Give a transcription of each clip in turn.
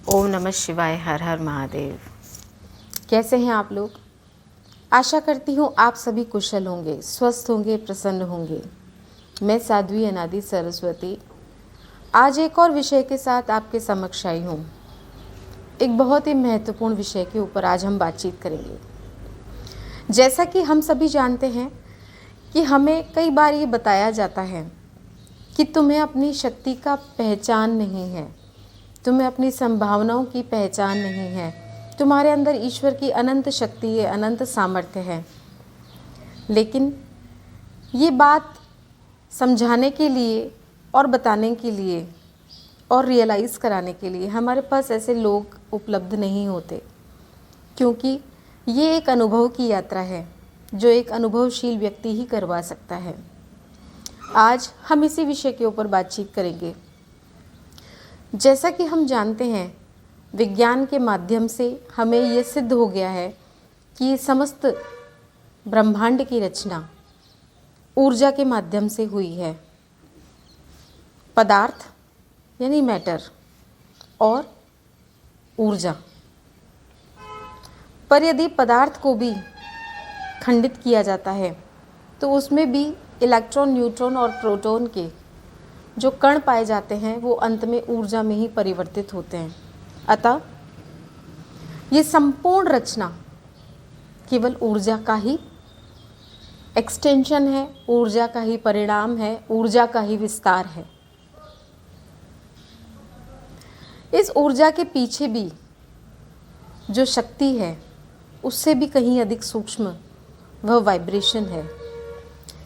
ओम नमः शिवाय। हर हर महादेव। कैसे हैं आप लोग? आशा करती हूँ आप सभी कुशल होंगे, स्वस्थ होंगे, प्रसन्न होंगे। मैं साध्वी अनादि सरस्वती आज एक और विषय के साथ आपके समक्ष आई हूँ। एक बहुत ही महत्वपूर्ण विषय के ऊपर आज हम बातचीत करेंगे। जैसा कि हम सभी जानते हैं कि हमें कई बार ये बताया जाता है कि तुम्हें अपनी शक्ति का पहचान नहीं है, तुम्हें अपनी संभावनाओं की पहचान नहीं है, तुम्हारे अंदर ईश्वर की अनंत शक्ति है, अनंत सामर्थ्य है। लेकिन ये बात समझाने के लिए और बताने के लिए और रियलाइज़ कराने के लिए हमारे पास ऐसे लोग उपलब्ध नहीं होते, क्योंकि ये एक अनुभव की यात्रा है जो एक अनुभवशील व्यक्ति ही करवा सकता है। आज हम इसी विषय के ऊपर बातचीत करेंगे। जैसा कि हम जानते हैं, विज्ञान के माध्यम से हमें ये सिद्ध हो गया है कि समस्त ब्रह्मांड की रचना ऊर्जा के माध्यम से हुई है। पदार्थ यानी मैटर और ऊर्जा। पर यदि पदार्थ को भी खंडित किया जाता है तो उसमें भी इलेक्ट्रॉन, न्यूट्रॉन और प्रोटॉन के जो कण पाए जाते हैं वो अंत में ऊर्जा में ही परिवर्तित होते हैं। अतः ये संपूर्ण रचना केवल ऊर्जा का ही एक्सटेंशन है, ऊर्जा का ही परिणाम है, ऊर्जा का ही विस्तार है। इस ऊर्जा के पीछे भी जो शक्ति है उससे भी कहीं अधिक सूक्ष्म वह वाइब्रेशन है।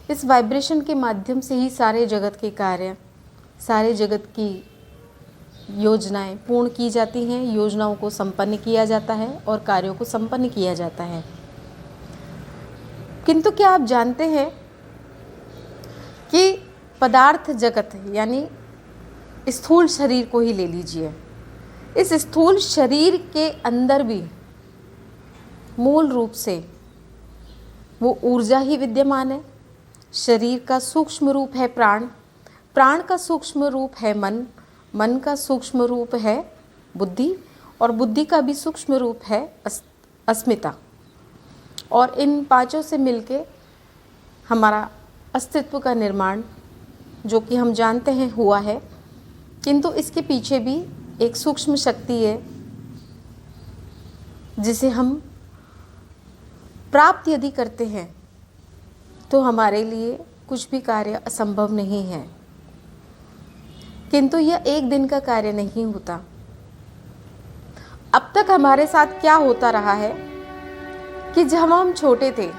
इस वाइब्रेशन के माध्यम से ही सारे जगत के कार्य, सारे जगत की योजनाएं पूर्ण की जाती हैं, योजनाओं को संपन्न किया जाता है और कार्यों को संपन्न किया जाता है। किंतु क्या आप जानते हैं कि पदार्थ जगत यानी स्थूल शरीर को ही ले लीजिए, इस स्थूल शरीर के अंदर भी मूल रूप से वो ऊर्जा ही विद्यमान है। शरीर का सूक्ष्म रूप है प्राण, प्राण का सूक्ष्म रूप है मन, मन का सूक्ष्म रूप है बुद्धि और बुद्धि का भी सूक्ष्म रूप है अस्मिता। और इन पांचों से मिलके हमारा अस्तित्व का निर्माण, जो कि हम जानते हैं, हुआ है। किंतु इसके पीछे भी एक सूक्ष्म शक्ति है जिसे हम प्राप्त यदि करते हैं तो हमारे लिए कुछ भी कार्य असंभव नहीं है। किंतु यह एक दिन का कार्य नहीं होता। अब तक हमारे साथ क्या होता रहा है कि जब हम छोटे थे,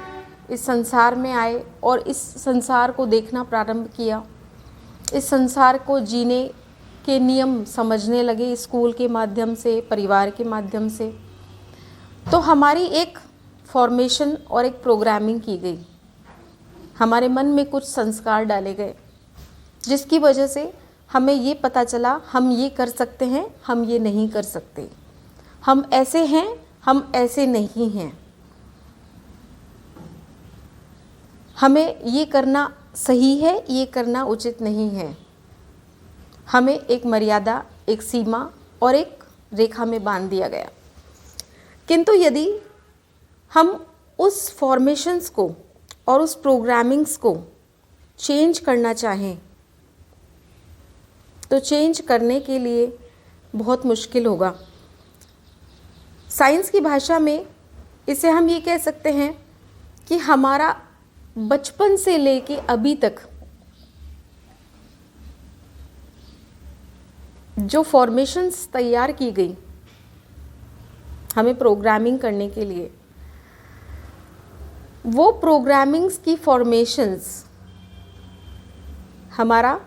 इस संसार में आए और इस संसार को देखना प्रारंभ किया, इस संसार को जीने के नियम समझने लगे स्कूल के माध्यम से, परिवार के माध्यम से, तो हमारी एक फॉर्मेशन और एक प्रोग्रामिंग की गई। हमारे मन में कुछ संस्कार डाले गए जिसकी वजह से हमें ये पता चला हम ये कर सकते हैं, हम ये नहीं कर सकते, हम ऐसे हैं, हम ऐसे नहीं हैं, हमें ये करना सही है, ये करना उचित नहीं है। हमें एक मर्यादा, एक सीमा और एक रेखा में बांध दिया गया। किंतु यदि हम उस फॉर्मेशंस को और उस प्रोग्रामिंग्स को चेंज करना चाहें तो चेंज करने के लिए बहुत मुश्किल होगा। साइंस की भाषा में इसे हम ये कह सकते हैं कि हमारा बचपन से लेके अभी तक जो फॉर्मेशंस तैयार की गई हमें प्रोग्रामिंग करने के लिए, वो प्रोग्रामिंग्स की फॉर्मेशंस हमारा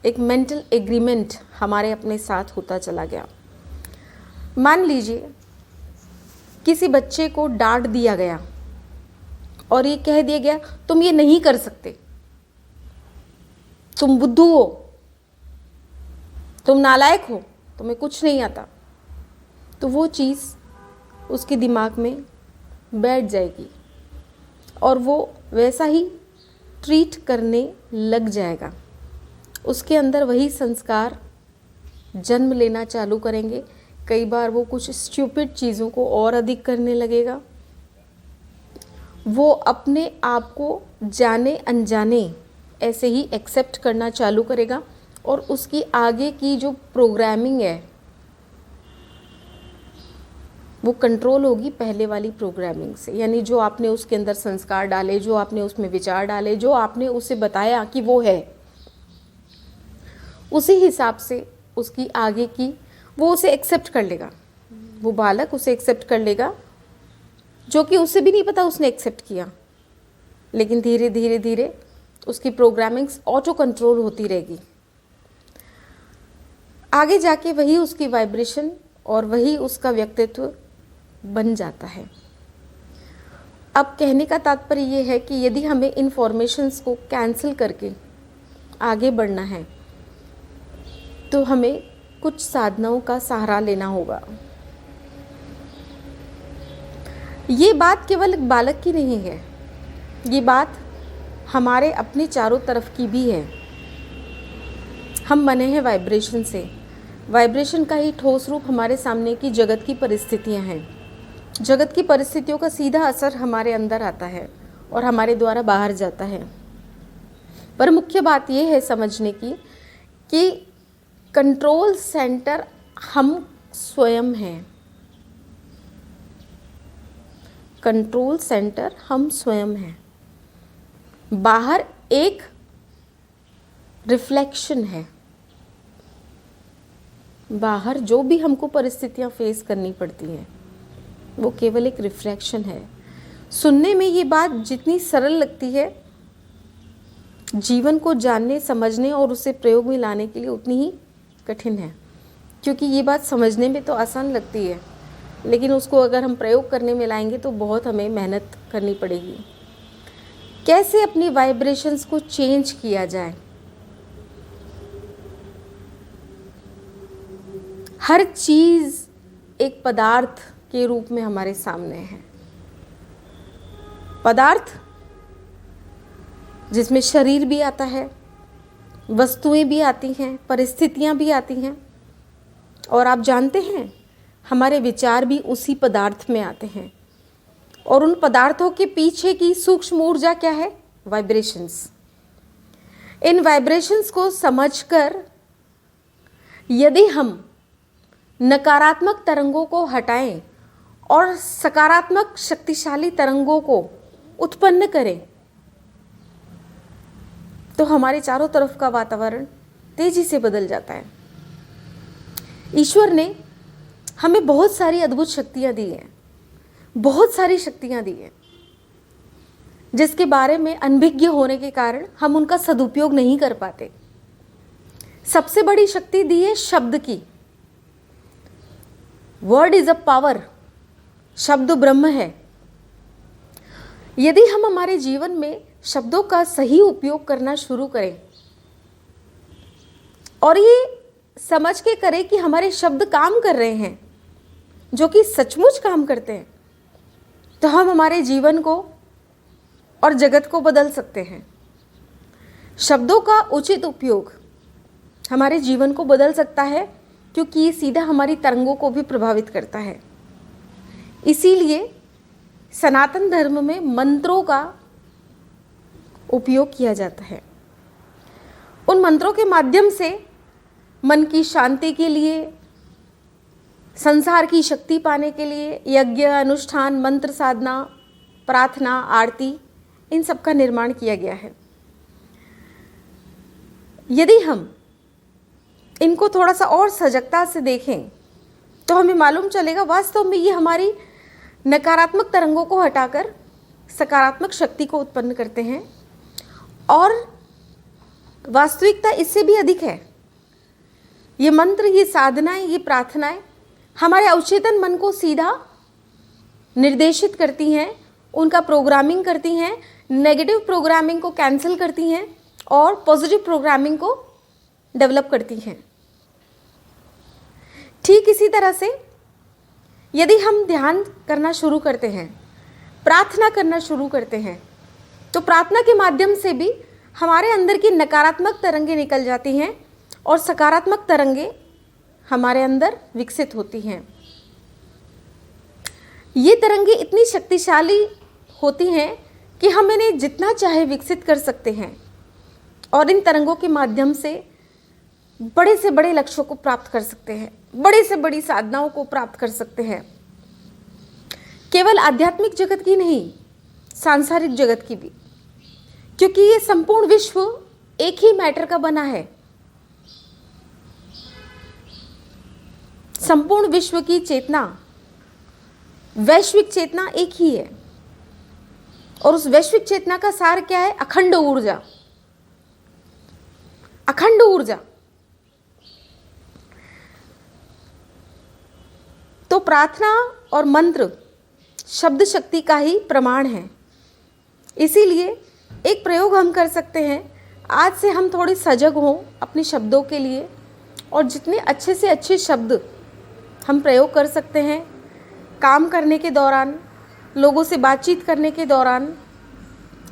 एक मेंटल एग्रीमेंट हमारे अपने साथ होता चला गया। मान लीजिए किसी बच्चे को डांट दिया गया और ये कह दिया गया तुम ये नहीं कर सकते, तुम बुद्धू हो, तुम नालायक हो, तुम्हें कुछ नहीं आता, तो वो चीज़ उसके दिमाग में बैठ जाएगी और वो वैसा ही ट्रीट करने लग जाएगा। उसके अंदर वही संस्कार जन्म लेना चालू करेंगे कई बार वो कुछ स्टूपिड चीज़ों को और अधिक करने लगेगा। वो अपने आप को जाने अनजाने ऐसे ही एक्सेप्ट करना चालू करेगा और उसकी आगे की जो प्रोग्रामिंग है वो कंट्रोल होगी पहले वाली प्रोग्रामिंग से। यानी जो आपने उसके अंदर संस्कार डाले, जो आपने उसमें विचार डाले, जो आपने उसे बताया कि वो है, उसी हिसाब से उसकी आगे की वो उसे एक्सेप्ट कर लेगा। वो बालक उसे एक्सेप्ट कर लेगा, जो कि उसे भी नहीं पता उसने एक्सेप्ट किया, लेकिन धीरे धीरे धीरे उसकी प्रोग्रामिंग्स ऑटो कंट्रोल होती रहेगी। आगे जाके वही उसकी वाइब्रेशन और वही उसका व्यक्तित्व बन जाता है। अब कहने का तात्पर्य ये है कि यदि हमें इन्फॉर्मेशंस को कैंसिल करके आगे बढ़ना है तो हमें कुछ साधनाओं का सहारा लेना होगा। ये बात केवल एक बालक की नहीं है, ये बात हमारे अपने चारों तरफ की भी है। हम बने हैं वाइब्रेशन से। वाइब्रेशन का ही ठोस रूप हमारे सामने की जगत की परिस्थितियां हैं। जगत की परिस्थितियों का सीधा असर हमारे अंदर आता है और हमारे द्वारा बाहर जाता है। पर मुख्य बात यह है समझने की कि कंट्रोल सेंटर हम स्वयं हैं। कंट्रोल सेंटर हम स्वयं हैं। बाहर एक रिफ्लेक्शन है। बाहर जो भी हमको परिस्थितियां फेस करनी पड़ती हैं वो केवल एक रिफ्लेक्शन है। सुनने में ये बात जितनी सरल लगती है, जीवन को जानने, समझने और उसे प्रयोग में लाने के लिए उतनी ही कठिन है। क्योंकि ये बात समझने में तो आसान लगती है, लेकिन उसको अगर हम प्रयोग करने में लाएंगे तो बहुत हमें मेहनत करनी पड़ेगी। कैसे अपनी वाइब्रेशंस को चेंज किया जाए? हर चीज़ एक पदार्थ के रूप में हमारे सामने है। पदार्थ जिसमें शरीर भी आता है, वस्तुएं भी आती हैं, परिस्थितियां भी आती हैं, और आप जानते हैं हमारे विचार भी उसी पदार्थ में आते हैं। और उन पदार्थों के पीछे की सूक्ष्म ऊर्जा क्या है? वाइब्रेशंस। इन वाइब्रेशंस को समझकर यदि हम नकारात्मक तरंगों को हटाएं और सकारात्मक शक्तिशाली तरंगों को उत्पन्न करें तो हमारे चारों तरफ का वातावरण तेजी से बदल जाता है। ईश्वर ने हमें बहुत सारी अद्भुत शक्तियां दी हैं, बहुत सारी शक्तियां दी हैं, जिसके बारे में अनभिज्ञ होने के कारण हम उनका सदुपयोग नहीं कर पाते। सबसे बड़ी शक्ति दी है शब्द की। Word is a power. शब्द ब्रह्म है। यदि हम हमारे जीवन में शब्दों का सही उपयोग करना शुरू करें और ये समझ के करें कि हमारे शब्द काम कर रहे हैं, जो कि सचमुच काम करते हैं, तो हम हमारे जीवन को और जगत को बदल सकते हैं। शब्दों का उचित उपयोग हमारे जीवन को बदल सकता है, क्योंकि ये सीधा हमारी तरंगों को भी प्रभावित करता है। इसीलिए सनातन धर्म में मंत्रों का उपयोग किया जाता है। उन मंत्रों के माध्यम से मन की शांति के लिए, संसार की शक्ति पाने के लिए यज्ञ, अनुष्ठान, मंत्र साधना, प्रार्थना, आरती, इन सब का निर्माण किया गया है। यदि हम इनको थोड़ा सा और सजगता से देखें तो हमें मालूम चलेगा वास्तव में ये हमारी नकारात्मक तरंगों को हटाकर सकारात्मक शक्ति को उत्पन्न करते हैं। और वास्तविकता इससे भी अधिक है। ये मंत्र, ये साधनाएं, ये प्रार्थनाएं हमारे अवचेतन मन को सीधा निर्देशित करती हैं, उनका प्रोग्रामिंग करती हैं, नेगेटिव प्रोग्रामिंग को कैंसिल करती हैं और पॉजिटिव प्रोग्रामिंग को डेवलप करती हैं। ठीक इसी तरह से यदि हम ध्यान करना शुरू करते हैं, प्रार्थना करना शुरू करते हैं, तो प्रार्थना के माध्यम से भी हमारे अंदर की नकारात्मक तरंगें निकल जाती हैं और सकारात्मक तरंगें हमारे अंदर विकसित होती हैं। ये तरंगे इतनी शक्तिशाली होती हैं कि हम इन्हें जितना चाहे विकसित कर सकते हैं और इन तरंगों के माध्यम से बड़े से बड़े लक्ष्यों को प्राप्त कर सकते हैं, बड़े से बड़ी साधनाओं को प्राप्त कर सकते हैं। केवल आध्यात्मिक जगत की नहीं, सांसारिक जगत की भी, क्योंकि ये संपूर्ण विश्व एक ही मैटर का बना है। संपूर्ण विश्व की चेतना, वैश्विक चेतना एक ही है और उस वैश्विक चेतना का सार क्या है? अखंड ऊर्जा। अखंड ऊर्जा। तो प्रार्थना और मंत्र शब्द शक्ति का ही प्रमाण है। इसीलिए एक प्रयोग हम कर सकते हैं, आज से हम थोड़े सजग हों अपने शब्दों के लिए और जितने अच्छे से अच्छे शब्द हम प्रयोग कर सकते हैं काम करने के दौरान, लोगों से बातचीत करने के दौरान,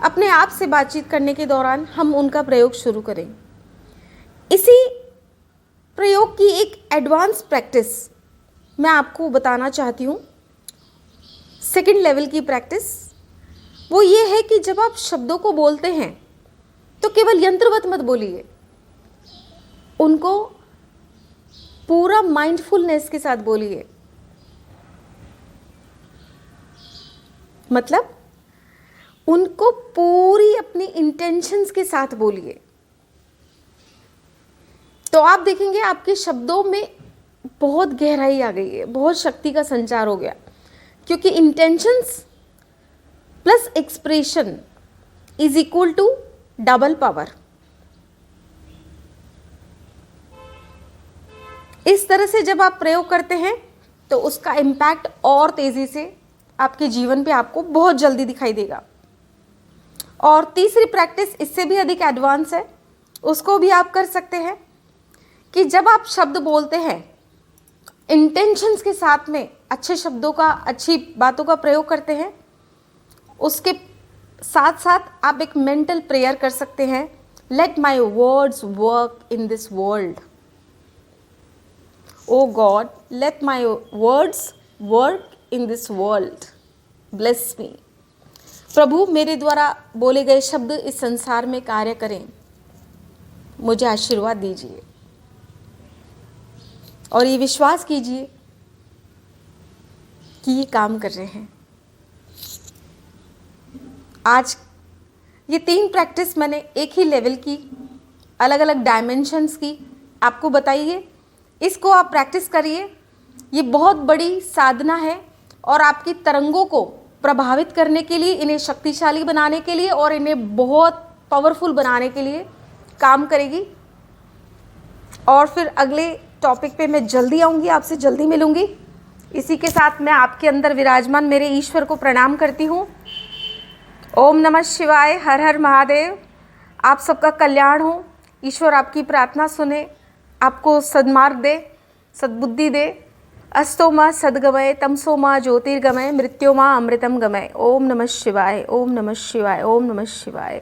अपने आप से बातचीत करने के दौरान हम उनका प्रयोग शुरू करें। इसी प्रयोग की एक एडवांस प्रैक्टिस मैं आपको बताना चाहती हूँ। सेकंड लेवल की प्रैक्टिस वो ये है कि जब आप शब्दों को बोलते हैं तो केवल यंत्रवत मत बोलिए, उनको पूरा माइंडफुलनेस के साथ बोलिए। मतलब उनको पूरी अपनी इंटेंशंस के साथ बोलिए, तो आप देखेंगे आपके शब्दों में बहुत गहराई आ गई है, बहुत शक्ति का संचार हो गया, क्योंकि intentions plus expression is equal to double power. इस तरह से जब आप प्रयोग करते हैं तो उसका इम्पैक्ट और तेजी से आपके जीवन पे आपको बहुत जल्दी दिखाई देगा। और तीसरी प्रैक्टिस इससे भी अधिक एडवांस है, उसको भी आप कर सकते हैं कि जब आप शब्द बोलते हैं इंटेंशंस के साथ में, अच्छे शब्दों का, अच्छी बातों का प्रयोग करते हैं, उसके साथ साथ आप एक मेंटल प्रेयर कर सकते हैं, let my words work in this world. O God, let my words work in this world, bless me. प्रभु मेरे द्वारा बोले गए शब्द इस संसार में कार्य करें, मुझे आशीर्वाद दीजिए। और ये विश्वास कीजिए कि ये काम कर रहे हैं। आज ये 3 प्रैक्टिस मैंने एक ही लेवल की, अलग अलग डायमेंशंस की आपको बताई है। इसको आप प्रैक्टिस करिए, ये बहुत बड़ी साधना है और आपकी तरंगों को प्रभावित करने के लिए, इन्हें शक्तिशाली बनाने के लिए और इन्हें बहुत पावरफुल बनाने के लिए काम करेगी। और फिर अगले टॉपिक पे मैं जल्दी आऊँगी, आपसे जल्दी मिलूँगी। इसी के साथ मैं आपके अंदर विराजमान मेरे ईश्वर को प्रणाम करती हूँ। ओम नमः शिवाय, हर हर महादेव। आप सबका कल्याण हो, ईश्वर आपकी प्रार्थना सुने, आपको सद्मार्ग दे, सद्बुद्धि दे। अस्तो माँ सद्गमय, तमसो माँ ज्योतिर्गमय, मृत्यो माँ अमृतम गमय। ओम नमः शिवाय, ओम नमः शिवाय, ओम नमः शिवाय।